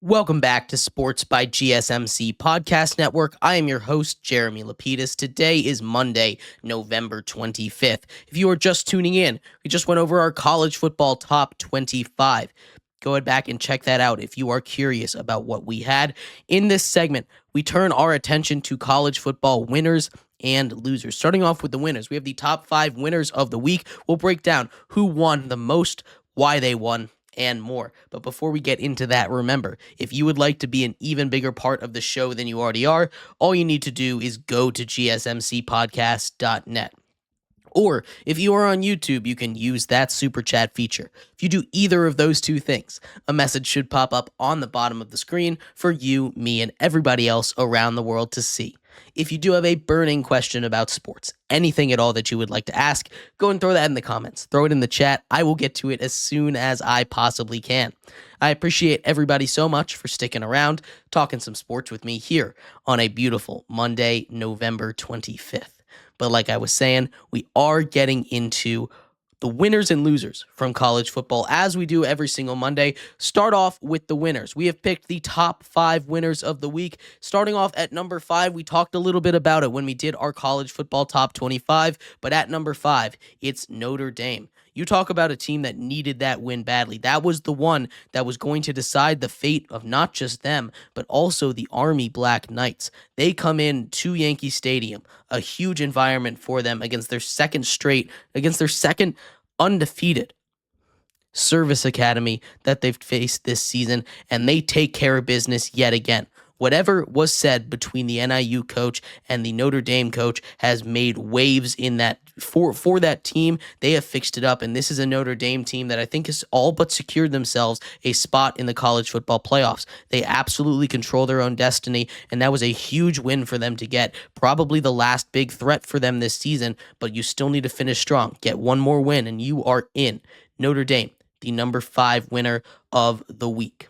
Welcome back to Sports by GSMC Podcast Network. I am your host, Jeremy Lapidus. Today is Monday, November 25th. If you are just tuning in, we just went over our college football top 25. Go ahead back and check that out if you are curious about what we had. In this segment, we turn our attention to college football winners and losers. Starting off with the winners, we have the top 5 winners of the week. We'll break down who won the most, why they won, and more. But before we get into that, remember, if you would like to be an even bigger part of the show than you already are, all you need to do is go to gsmcpodcast.net. Or if you are on YouTube, you can use that super chat feature. If you do either of those two things, a message should pop up on the bottom of the screen for you, me, and everybody else around the world to see. If you do have a burning question about sports, anything at all that you would like to ask, go and throw that in the comments. Throw it in the chat. I will get to it as soon as I possibly can. I appreciate everybody so much for sticking around, talking some sports with me here on a beautiful Monday, November 25th. But like I was saying, we are getting into the winners and losers from college football, as we do every single Monday. Start off with the winners. We have picked the top 5 winners of the week. Starting off at number 5, we talked a little bit about it when we did our college football top 25, but at number 5, it's Notre Dame. You talk about a team that needed that win badly. That was the one that was going to decide the fate of not just them, but also the Army Black Knights. They come in to Yankee Stadium, a huge environment for them against their second undefeated service academy that they've faced this season, and they take care of business yet again. Whatever was said between the NIU coach and the Notre Dame coach has made waves in that for that team. They have fixed it up, and this is a Notre Dame team that I think has all but secured themselves a spot in the college football playoffs. They absolutely control their own destiny, and that was a huge win for them to get. Probably the last big threat for them this season, but you still need to finish strong. Get one more win, and you are in. Notre Dame, the number 5 winner of the week.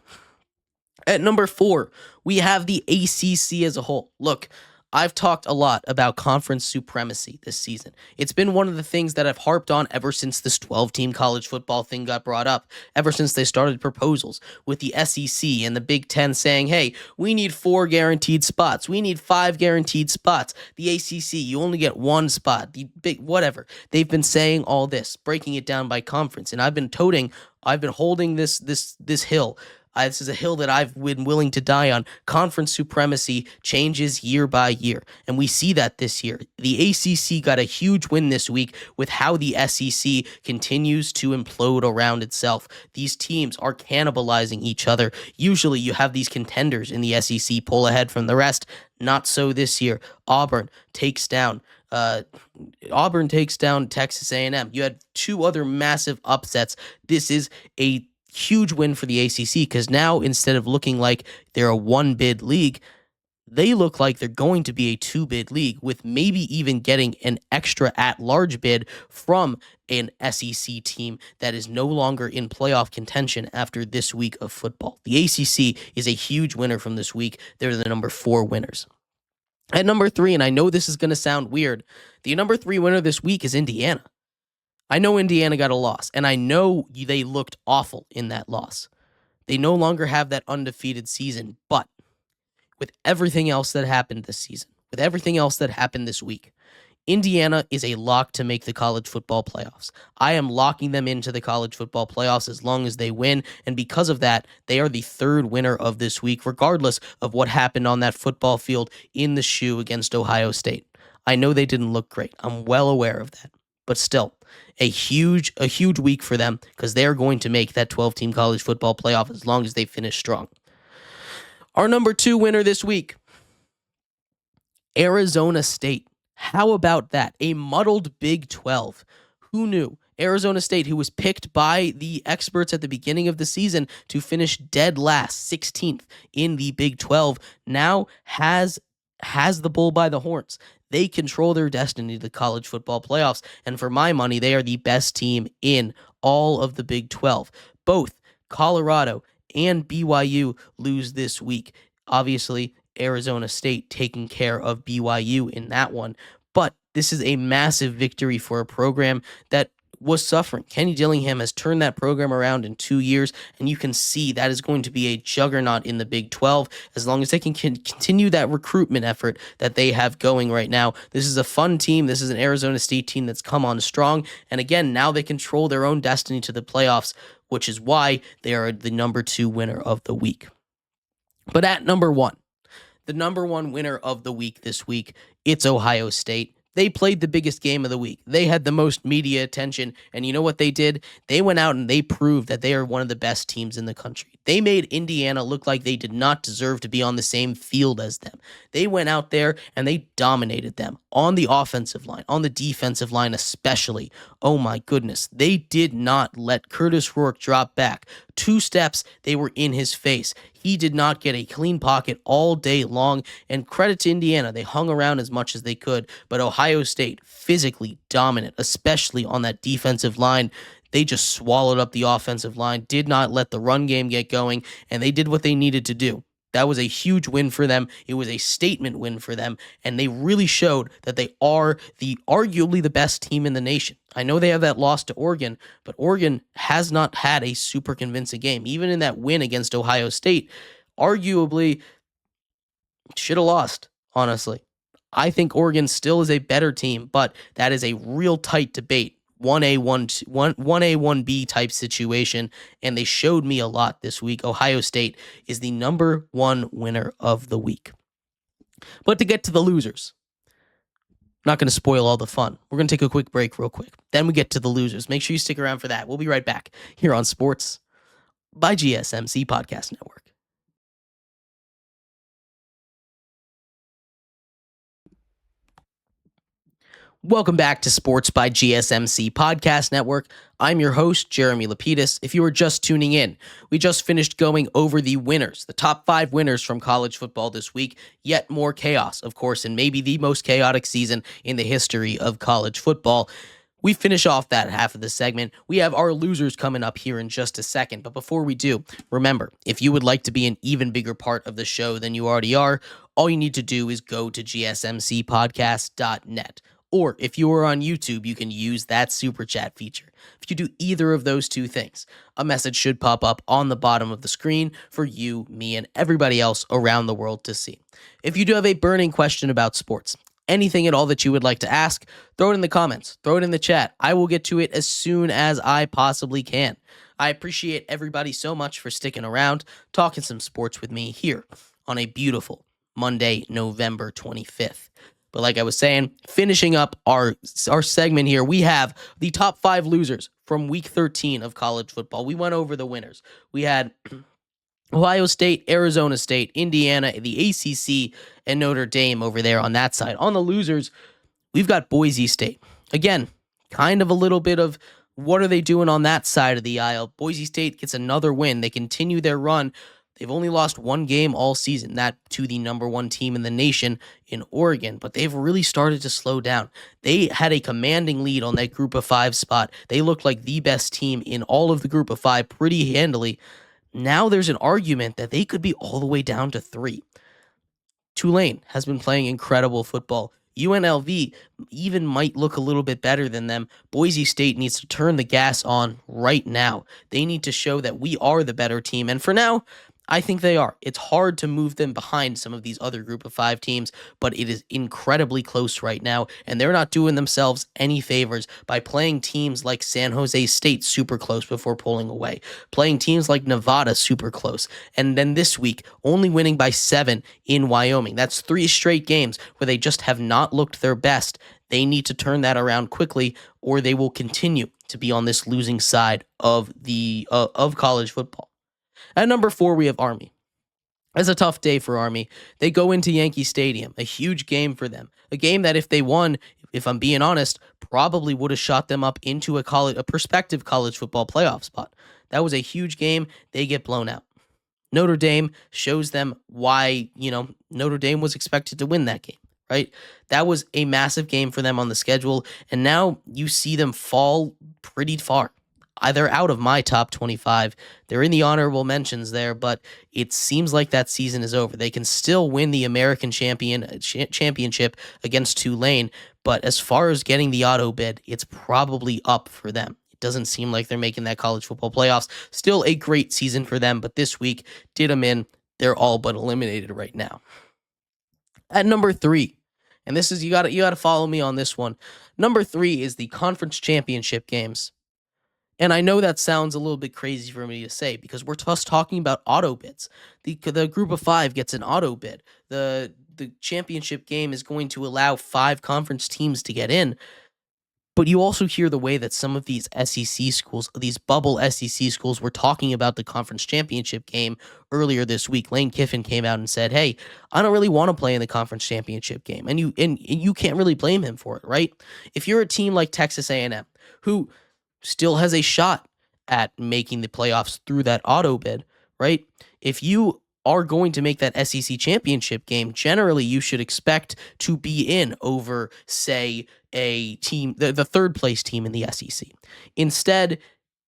At number 4, we have the ACC as a whole. Look, I've talked a lot about conference supremacy this season. It's been one of the things that I've harped on ever since this 12-team college football thing got brought up, ever since they started proposals with the SEC and the Big Ten saying, hey, we need 4 guaranteed spots. We need 5 guaranteed spots. The ACC, you only get 1 spot. The big whatever. They've been saying all this, breaking it down by conference, and I've been holding this hill. This is a hill that I've been willing to die on. Conference supremacy changes year by year, and we see that this year. The ACC got a huge win this week with how the SEC continues to implode around itself. These teams are cannibalizing each other. Usually you have these contenders in the SEC pull ahead from the rest. Not so this year. Auburn takes down Texas A&M. You had 2 other massive upsets. This is a huge win for the ACC because now instead of looking like they're a 1-bid league, they look like they're going to be a 2-bid league with maybe even getting an extra at-large bid from an SEC team that is no longer in playoff contention after this week of football. The ACC is a huge winner from this week. They're the number 4 winners. At number 3, and I know this is going to sound weird, the number 3 winner this week is Indiana. I know Indiana got a loss, and I know they looked awful in that loss. They no longer have that undefeated season, but with everything else that happened this season, with everything else that happened this week, Indiana is a lock to make the college football playoffs. I am locking them into the college football playoffs as long as they win, and because of that, they are the 3rd winner of this week, regardless of what happened on that football field in the shoe against Ohio State. I know they didn't look great. I'm well aware of that. But still, a huge week for them because they're going to make that 12-team college football playoff as long as they finish strong. Our number 2 winner this week, Arizona State. How about that? A muddled Big 12. Who knew? Arizona State, who was picked by the experts at the beginning of the season to finish dead last, 16th in the Big 12, now has the bull by the horns. They control their destiny to the college football playoffs, and for my money, they are the best team in all of the Big 12. Both Colorado and BYU lose this week. Obviously, Arizona State taking care of BYU in that one, but this is a massive victory for a program that was suffering. Kenny Dillingham has turned that program around in 2 years, and you can see that is going to be a juggernaut in the Big 12 as long as they can continue that recruitment effort that they have going right now. This is a fun team. This is an Arizona State team that's come on strong, and again, now they control their own destiny to the playoffs, which is why they are the number 2 winner of the week. But at number 1, the number 1 winner of the week this week, it's Ohio State. They played the biggest game of the week. They had the most media attention, and you know what they did? They went out and they proved that they are one of the best teams in the country. They made Indiana look like they did not deserve to be on the same field as them. They went out there and they dominated them on the offensive line, on the defensive line especially. Oh my goodness. They did not let Curtis Rourke drop back. 2 steps, they were in his face. He did not get a clean pocket all day long, and credit to Indiana. They hung around as much as they could, but Ohio State physically dominant, especially on that defensive line. They just swallowed up the offensive line, did not let the run game get going, and they did what they needed to do. That was a huge win for them. It was a statement win for them, and they really showed that they are arguably the best team in the nation. I know they have that loss to Oregon, but Oregon has not had a super convincing game. Even in that win against Ohio State, arguably should have lost, honestly. I think Oregon still is a better team, but that is a real tight debate. 1A, 1B type situation, and they showed me a lot this week. Ohio State is the number 1 winner of the week. But to get to the losers, I'm not going to spoil all the fun. We're going to take a quick break real quick. Then we get to the losers. Make sure you stick around for that. We'll be right back here on Sports by GSMC Podcast Network. Welcome back to Sports by GSMC Podcast Network. I'm your host, Jeremy Lapidus. If you are just tuning in, we just finished going over the winners, the top 5 winners from college football this week. Yet more chaos, of course, and maybe the most chaotic season in the history of college football. We finish off that half of the segment. We have our losers coming up here in just a second. But before we do, remember, if you would like to be an even bigger part of the show than you already are, all you need to do is go to gsmcpodcast.net. Or if you are on YouTube, you can use that super chat feature. If you do either of those 2 things, a message should pop up on the bottom of the screen for you, me, and everybody else around the world to see. If you do have a burning question about sports, anything at all that you would like to ask, throw it in the comments, throw it in the chat. I will get to it as soon as I possibly can. I appreciate everybody so much for sticking around, talking some sports with me here on a beautiful Monday, November 25th. But like I was saying, finishing up our segment here, we have the top 5 losers from week 13 of college football. We went over the winners. We had Ohio State, Arizona State, Indiana, the ACC, and Notre Dame over there on that side. On the losers, we've got Boise State. Again, kind of a little bit of what are they doing on that side of the aisle. Boise State gets another win. They continue their run. They've only lost 1 game all season, that to the number 1 team in the nation in Oregon, but they've really started to slow down. They had a commanding lead on that group of 5 spot. They looked like the best team in all of the group of 5 pretty handily. Now there's an argument that they could be all the way down to 3. Tulane has been playing incredible football. UNLV even might look a little bit better than them. Boise State needs to turn the gas on right now. They need to show that we are the better team, and for now, I think they are. It's hard to move them behind some of these other group of 5 teams, but it is incredibly close right now, and they're not doing themselves any favors by playing teams like San Jose State super close before pulling away, playing teams like Nevada super close, and then this week only winning by 7 in Wyoming. That's 3 straight games where they just have not looked their best. They need to turn that around quickly, or they will continue to be on this losing side of the of college football. At number 4, we have Army. It's a tough day for Army. They go into Yankee Stadium, a huge game for them. A game that if they won, if I'm being honest, probably would have shot them up into a prospective college football playoff spot. That was a huge game. They get blown out. Notre Dame shows them why, Notre Dame was expected to win that game, right? That was a massive game for them on the schedule, and now you see them fall pretty far. They're out of my top 25. They're in the honorable mentions there, but it seems like that season is over. They can still win the American championship against Tulane, but as far as getting the auto bid, it's probably up for them. Doesn't seem like they're making that college football playoffs. Still a great season for them, but this week did them in. They're all but eliminated right now. At number 3, and this is you got to follow me on this one. Number 3 is the conference championship games. And I know that sounds a little bit crazy for me to say because we're just talking about auto bids. The group of 5 gets an auto bid. The championship game is going to allow 5 conference teams to get in. But you also hear the way that some of these SEC schools, these bubble SEC schools, were talking about the conference championship game earlier this week. Lane Kiffin came out and said, "Hey, I don't really want to play in the conference championship game," and you can't really blame him for it, right? If you're a team like Texas A&M, who still has a shot at making the playoffs through that auto bid, right? If you are going to make that SEC championship game, generally you should expect to be in over, say, a team, the third place team in the SEC. Instead,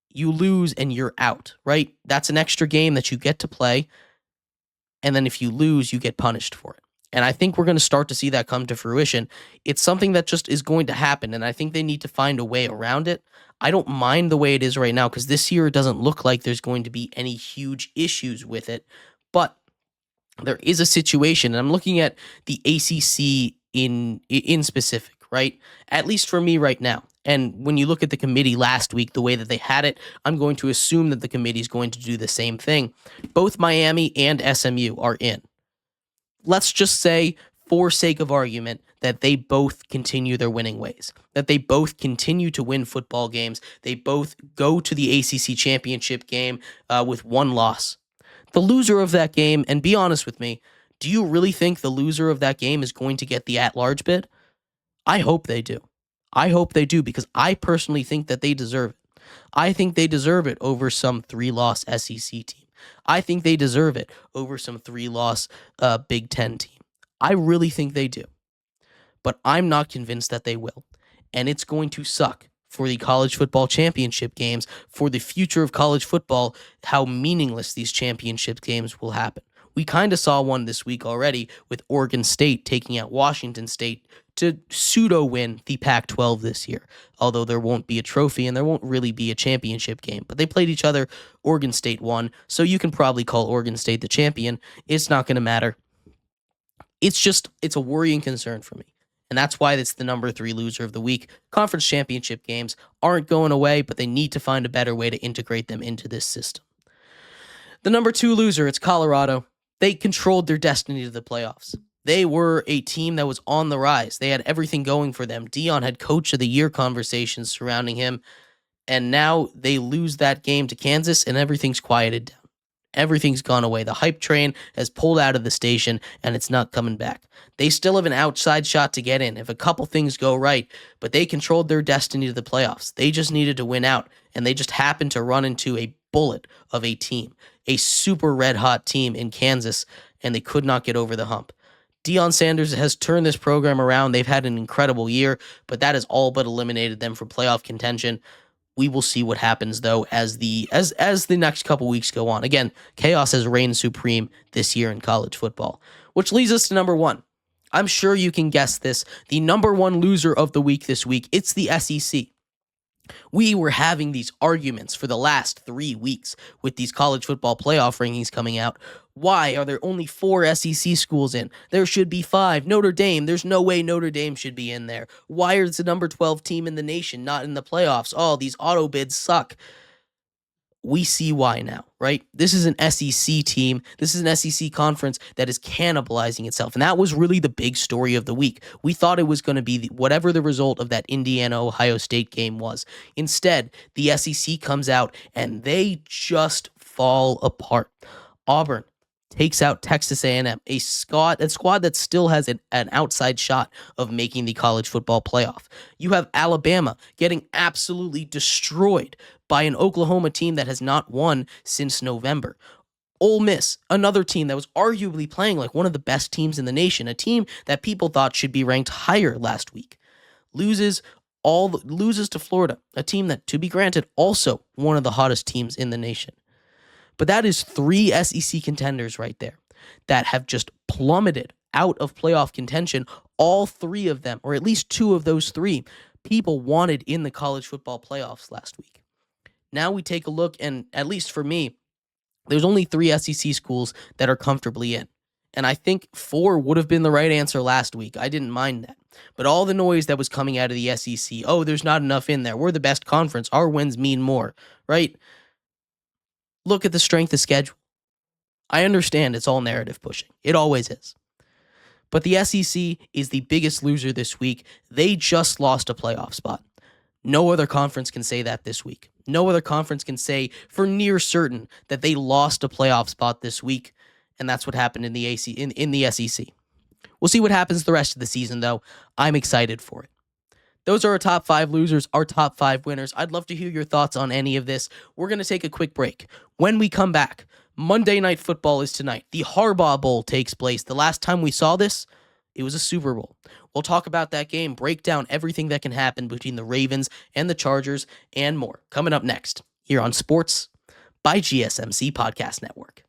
you lose and you're out, right? That's an extra game that you get to play. And then if you lose, you get punished for it. And I think we're going to start to see that come to fruition. It's something that just is going to happen. And I think they need to find a way around it. I don't mind the way it is right now because this year it doesn't look like there's going to be any huge issues with it. But there is a situation, and I'm looking at the ACC in specific, right? At least for me right now. And when you look at the committee last week, the way that they had it, I'm going to assume that the committee is going to do the same thing. Both Miami and SMU are in. Let's just say, for sake of argument, that they both continue their winning ways, that they both continue to win football games. They both go to the ACC championship game with 1 loss. The loser of that game, and be honest with me, do you really think the loser of that game is going to get the at-large bid? I hope they do. I hope they do because I personally think that they deserve it. I think they deserve it over some 3-loss SEC team. I think they deserve it over some 3-loss Big Ten team. I really think they do. But I'm not convinced that they will. And it's going to suck for the college football championship games, for the future of college football, how meaningless these championship games will happen. We kind of saw one this week already with Oregon State taking out Washington State to pseudo-win the Pac-12 this year, although there won't be a trophy and there won't really be a championship game. But they played each other. Oregon State won, so you can probably call Oregon State the champion. It's not going to matter. It's a worrying concern for me. And that's why it's the number 3 loser of the week. Conference championship games aren't going away, but they need to find a better way to integrate them into this system. The number 2 loser, it's Colorado. They controlled their destiny to the playoffs. They were a team that was on the rise. They had everything going for them. Deion had coach of the year conversations surrounding him. And now they lose that game to Kansas and everything's quieted down. Everything's gone away. The hype train has pulled out of the station, and it's not coming back. They still have an outside shot to get in if a couple things go right, but they controlled their destiny to the playoffs. They just needed to win out, and they just happened to run into a bullet of a team, a super red-hot team in Kansas, and they could not get over the hump. Deion Sanders has turned this program around. They've had an incredible year, but that has all but eliminated them from playoff contention. We will see what happens, though, as the next couple weeks go on. Again, chaos has reigned supreme this year in college football, which leads us to number 1. I'm sure you can guess this. The number 1 loser of the week this week, it's the SEC. We were having these arguments for the last 3 weeks with these college football playoff rankings coming out. Why are there only 4 SEC schools in? There should be 5. Notre Dame, there's no way Notre Dame should be in there. Why is the number 12 team in the nation not in the playoffs? Oh, these auto bids suck. We see why now, right? This is an SEC team. This is an SEC conference that is cannibalizing itself. And that was really the big story of the week. We thought it was going to be whatever the result of that Indiana-Ohio State game was. Instead, the SEC comes out and they just fall apart. Auburn takes out Texas A&M, a squad that still has an outside shot of making the college football playoff. You have Alabama getting absolutely destroyed by an Oklahoma team that has not won since November. Ole Miss, another team that was arguably playing like one of the best teams in the nation, a team that people thought should be ranked higher last week, loses to Florida, a team that, to be granted, also one of the hottest teams in the nation. But that is 3 SEC contenders right there that have just plummeted out of playoff contention. All 3 of them, or at least 2 of those 3, people wanted in the college football playoffs last week. Now we take a look, and at least for me, there's only 3 SEC schools that are comfortably in. And I think 4 would have been the right answer last week. I didn't mind that. But all the noise that was coming out of the SEC, oh, there's not enough in there. We're the best conference. Our wins mean more, right? Look at the strength of schedule. I understand it's all narrative pushing. It always is. But the SEC is the biggest loser this week. They just lost a playoff spot. No other conference can say that this week. No other conference can say for near certain that they lost a playoff spot this week, and that's what happened in the SEC. We'll see what happens the rest of the season, though. I'm excited for it. Those are our top 5 losers, our top 5 winners. I'd love to hear your thoughts on any of this. We're going to take a quick break. When we come back, Monday Night Football is tonight. The Harbaugh Bowl takes place. The last time we saw this, it was a Super Bowl. We'll talk about that game, break down everything that can happen between the Ravens and the Chargers, and more. Coming up next, here on Sports by GSMC Podcast Network.